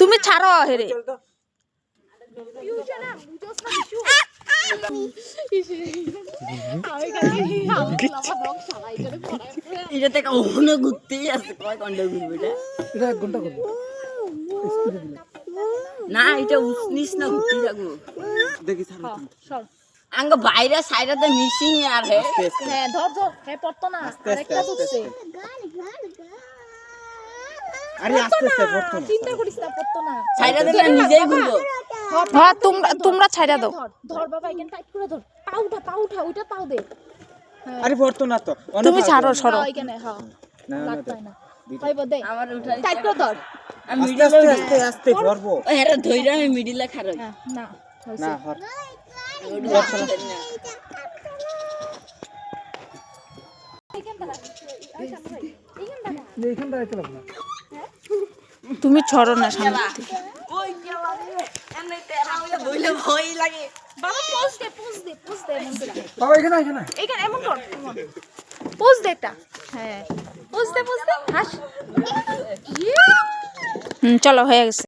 তুমি ছাড়ো হেরে না এটা উঠনিস না ঘুরতে যাবো দেখি আঙ্গ বাইরে সাইডে মিসিং আর হ্যাঁ ধর ধর হ্যাঁ পড়তো না আরেকটা দুসছে আরে আস্তে আস্তে পড়তো না চিন্তা করিস না পড়তো না সাইডে দিলে নিজেই ঘুরবো হ্যাঁ তোমরা ছাইড়া দাও ধর বাবা এখানে টাইট করে ধর পা উঠা ওইটা পাও দে আরে পড়তো না তো তুমি ছাড়ো সরো না না ভাই বদে আমার উঠাই টাইট করে ধর আমি আস্তে আস্তে আস্তে পড়বো এরা ধইরা আমি মিডিলে খারাই না না হর তুমি ছড়ো না সামনে থেকে ভয় লাগে বাবা পোজ দে এমন করে বাবা এখানে এমন কর পোজ দে এটা হ্যাঁ পোজ দে হাস চলো হয়ে গেছে